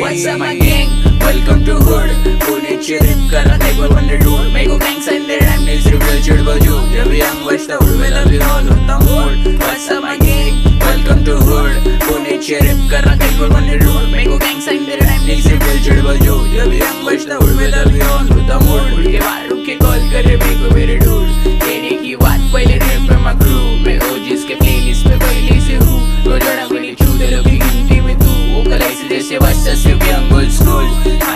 What's up my gang? Welcome to hood. Pune चिरिप करा देखो वंडर डूड मेरे को गैंग्स एंड देयर रैम नीड्स रिवील चिड़बल जू जब भी हम बचता हूँ मैं लव यू ऑल होता mood. What's up my gang? Welcome to hood. Pune चिरिप करा देखो वंडर डूड मेरे को गैंग्स एंड देयर रैम नीड्स रिवील चिड़बल जू जब भी हम बचता हूँ मैं लव यू ऑल होता मूड. उठ के बाहर रुक के कॉल करे मेरे को मेरे डूड कहने की बात